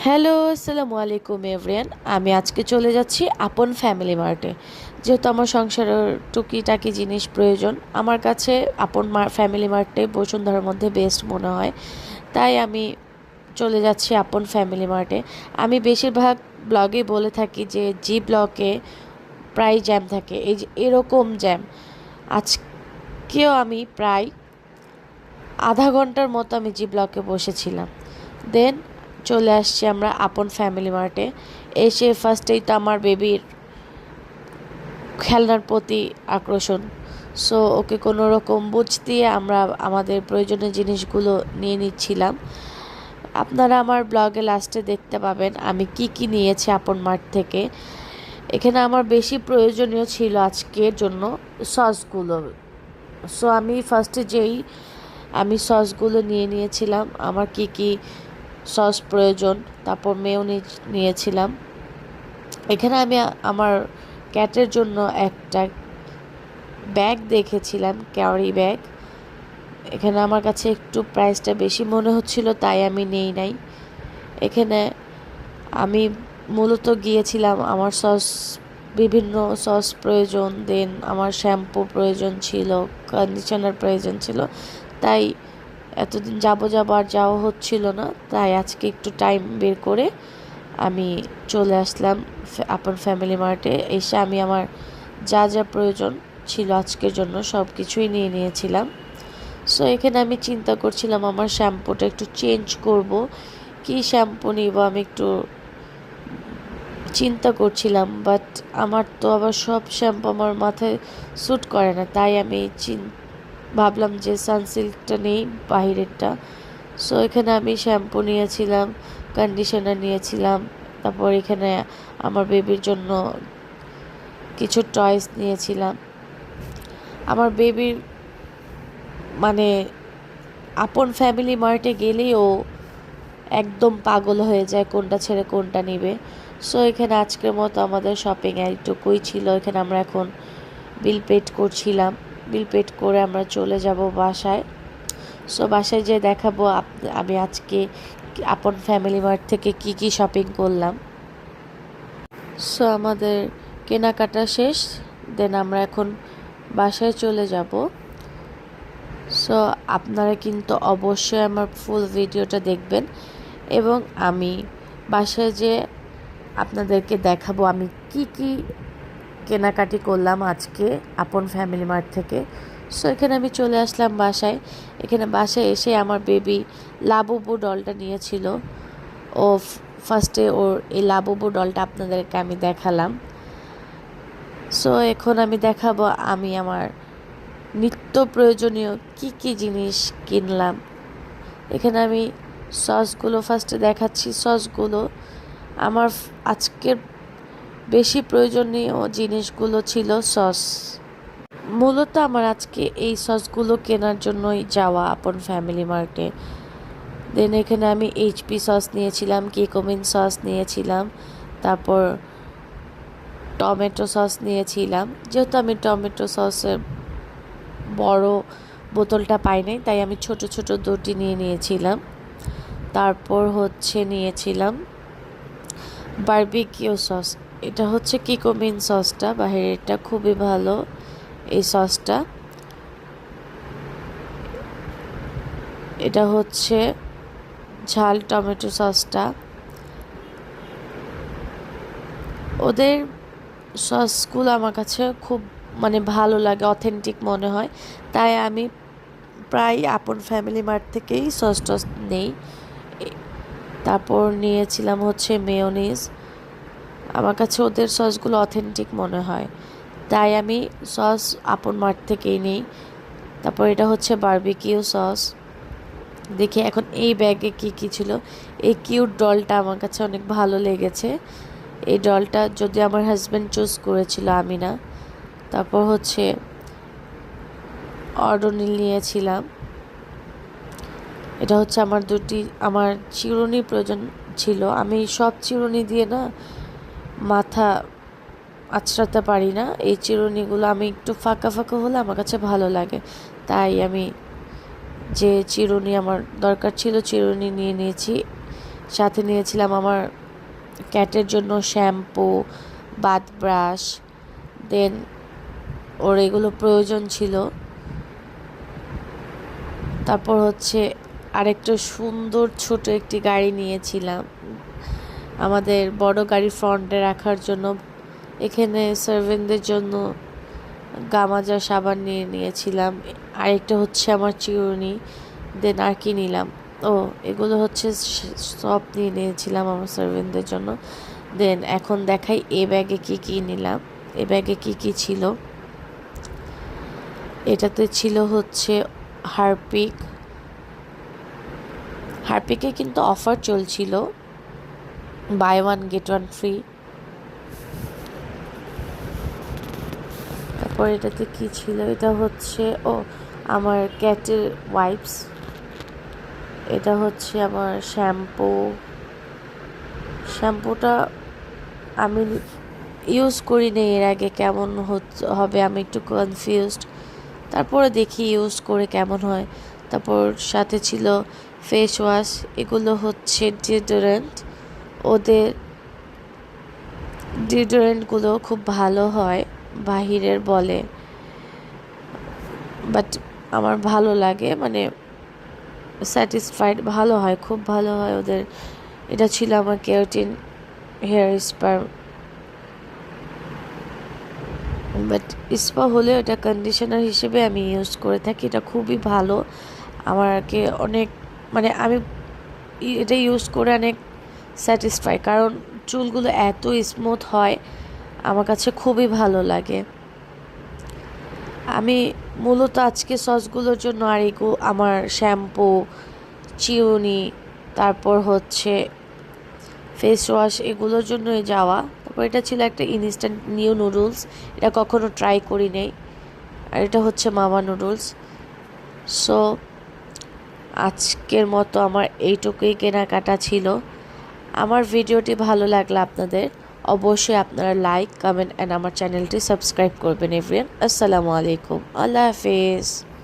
Hello, আসসালামু আলাইকুম everyone. আমি আজকে চলে যাচ্ছি আপন ফ্যামিলি মার্টে। যেহেতু আমার সংসারের টুকিটাকি জিনিস প্রয়োজন, আমার কাছে আপন ফ্যামিলি মার্টটাই বসুন্ধরার মধ্যে বেস্ট মনে হয়। তাই আমি চলে যাচ্ছি আপন ফ্যামিলি মার্টে। আমি বেশিরভাগ ব্লগে বলে থাকি যে জি ব্লকে প্রায় জ্যাম থাকে, এই যে এরকম জ্যাম। আজকেও আমি প্রায় আধা ঘন্টার মতো আমি জি ব্লকে বসেছিলাম। দেন চলে আসছি আমরা আপন ফ্যামিলি মার্টে। এসে ফার্স্টেই তো আমার বেবির খেলনার প্রতি আকর্ষণ। সো ওকে কোনো রকম বুঝ দিয়ে আমরা আমাদের প্রয়োজনীয় জিনিসগুলো নিয়ে নিচ্ছিলাম। আপনারা আমার ব্লগে লাস্টে দেখতে পাবেন আমি কি কি নিয়েছি আপন মার্ট থেকে। এখানে আমার বেশি প্রয়োজনীয় ছিল আজকের জন্য সসগুলো। সো আমি ফার্স্টে আমি সসগুলো নিয়ে নিয়েছিলাম, আমার কি কি সস প্রয়োজন। তারপর মেয়োনিজ নিয়েছিলাম। এখানে আমি আমার ক্যাটের জন্য একটা ব্যাগ দেখেছিলাম, ক্যারি ব্যাগ। এখানে আমার কাছে একটু প্রাইসটা বেশি মনে হচ্ছিল, তাই আমি নেই নাই। এখানে আমি মূলত গিয়েছিলাম আমার বিভিন্ন সস প্রয়োজন, দেন আমার শ্যাম্পু প্রয়োজন ছিল, কন্ডিশনার প্রয়োজন ছিল। তাই এতদিন যাব আর যাওয়া হচ্ছিল না, তাই আজকে একটু টাইম বের করে আমি চলে আসলাম আপন ফ্যামিলি মার্টে। এসে আমি আমার যা যা প্রয়োজন ছিল আজকের জন্য সব কিছুই নিয়ে নিয়েছিলাম। সো এখানে আমি চিন্তা করছিলাম আমার শ্যাম্পুটা একটু চেঞ্জ করব, কি শ্যাম্পু নিব আমি একটু চিন্তা করছিলাম। বাট আমার তো আবার সব শ্যাম্পু আমার মাথায় স্যুট করে না, তাই আমি ভাবলাম যে সানসিল্কটা নেই, বাহিরেরটা। সো এখানে আমি শ্যাম্পু নিয়েছিলাম, কন্ডিশনার নিয়েছিলাম। তারপর এখানে আমার বেবির জন্য কিছু টয়েস নিয়েছিলাম। আমার বেবির মানে আপন ফ্যামিলি মার্টে গেলেই ও একদম পাগল হয়ে যায় কোনটা ছেড়ে কোনটা নিবে। সো এখানে আজকের মতো আমাদের শপিং এইটুকুই ছিল। এখানে আমরা এখন বিল পেড করছিলাম। বিল পেড করে আমরা চলে যাব বাসায়। সো বাসায় যেয়ে দেখাবো আমি আজকে আপন ফ্যামিলি মার্ট থেকে কি কি শপিং করলাম। সো আমাদের কেনাকাটা শেষ, দেন আমরা এখন বাসায় চলে যাব। সো আপনারা কিন্তু অবশ্যই আমার ফুল ভিডিওটা দেখবেন এবং আমি বাসায় যেয়ে আপনাদেরকে দেখাবো আমি কি কি কেনাকাটি করলাম আজকে আপন ফ্যামিলি মার্ট থেকে। সো এখানে আমি চলে আসলাম বাসায়। এখানে বাসায় এসে আমার বেবি লাবুবু ডলটা নিয়েছিল। ও ফার্স্টে ওর এই লাবুবু ডলটা আপনাদেরকে আমি দেখালাম। সো এখন আমি দেখাবো আমি আমার নিত্য প্রয়োজনীয় কি কি জিনিস কিনলাম। এখানে আমি সসগুলো ফার্স্টে দেখাচ্ছি। সসগুলো আমার আজকের বেশি প্রয়োজনীয় জিনিসগুলো ছিল সস। মূলত আমার আজকে এই সসগুলো কেনার জন্যই যাওয়া আপন ফ্যামিলি মার্টে। দেন এখানে আমি এইচপি সস নিয়েছিলাম, কিকোমিন সস নিয়েছিলাম, তারপর টমেটো সস নিয়েছিলাম। যেহেতু আমি টমেটো সসের বড় বোতলটা পাই নাই, তাই আমি ছোট ছোট দুটি নিয়ে নিয়েছিলাম। তারপর নিয়েছিলাম বারবিকিউ সস। এটা হচ্ছে কিকোমিন সসটা, বাহিরেরটা খুবই ভালো এই সসটা। এটা হচ্ছে ঝাল টমেটো সসটা। ওদের সসগুলো আমার কাছে খুব ভালো লাগে, অথেন্টিক মনে হয়, তাই আমি প্রায় আপন ফ্যামিলি মার্ট থেকেই সস টস নেই। তারপর নিয়েছিলাম হচ্ছে মেয়োনিজ। আমার কাছে ওদের সসগুলো অথেন্টিক মনে হয়, তাই আমি সস আপন মার্ট থেকেই নিই। তারপর এটা হচ্ছে বারবিকিউ সস। দেখি এখন এই ব্যাগে কি কি ছিল। এই কিউট ডলটা আমার কাছে অনেক ভালো লেগেছে। এই ডলটা যদি আমার হাজব্যান্ড চুজ করেছিল, আমি না। তারপর অর্ডোনিল নিয়েছিলাম। এটা হচ্ছে আমার চিরুনি প্রয়োজন ছিল। আমি সব চিরুনি দিয়ে না মাথা আঁচড়াতে পারি না। এই চিরুনিগুলো আমি একটু ফাঁকা ফাঁকা হলে আমার কাছে ভালো লাগে, তাই আমি যে চিরুনি আমার দরকার ছিল চিরুনি নিয়ে নিয়েছি। সাথে নিয়েছিলাম আমার ক্যাটের জন্য শ্যাম্পু, বাথ ব্রাশ, দেন ওর এগুলো প্রয়োজন ছিল। তারপর হচ্ছে আরেকটা সুন্দর ছোট একটি গাড়ি নিয়েছিলাম আমাদের বড় গাড়ি ফ্রন্টে রাখার জন্য। এখানে সার্ভেন্টদের জন্য গামাজা সাবান নিয়েছিলাম। আরেকটা হচ্ছে আমার চিরুনি, দেন আর কি নিলাম, এগুলো হচ্ছে সব নিয়েছিলাম আমার সার্ভেন্টদের জন্য। দেন এখন দেখাই এ ব্যাগে কি নিলাম। এ ব্যাগে কি ছিল, এটাতে ছিল হচ্ছে হারপিকে কিন্তু অফার চলছিল, buy one get one free. তারপর এটাতে কি ছিল, এটা হচ্ছে আমার ক্যাটের ওয়াইপস, এটা হচ্ছে আমার শ্যাম্পুটা আমি ইউজ করিনি এর আগে, কেমন হবে আমি একটু কনফিউজড। তারপরে দেখি ইউজ করে কেমন হয়। তারপর সাথে ছিল ফেস ওয়াশ, এগুলো হচ্ছে ডিওডোরেন্ট। ওদের ডিওডোরেন্টগুলো খুব ভালো হয় বাহিরের বলে, বাট আমার ভালো লাগে, মানে স্যাটিসফাইড, ভালো হয়, খুব ভালো হয় ওদের। এটা ছিল আমার কেরাটিন হেয়ার স্পার, বাট স্পা হলেও এটা কন্ডিশনার হিসেবে আমি ইউজ করে থাকি। এটা খুবই ভালো আমাকে অনেক, মানে আমি এটা ইউজ করে অনেক স্যাটিসফাই, কারণ চুলগুলো এত স্মুথ হয়, আমার কাছে খুবই ভালো লাগে। আমি মূলত আজকে সসগুলোর জন্য আর আমার শ্যাম্পু, চিরুনি, তারপর হচ্ছে ফেস ওয়াশ, এগুলোর জন্যই যাওয়া। তারপর এটা ছিল একটা ইনস্ট্যান্ট নিউ নুডলস, এটা কখনো ট্রাই করি নাই। আর এটা হচ্ছে মামা নুডলস। সো আজকের মতো আমার এইটুকুই কেনাকাটা ছিল। আমার ভিডিওটি ভালো লাগলে আপনাদের অবশ্যই আপনারা লাইক, কমেন্ট অ্যান্ড আমার চ্যানেলটি সাবস্ক্রাইব করবেন। এভরিওয়ান, আসসালামু আলাইকুম, আল্লাহ হাফেজ।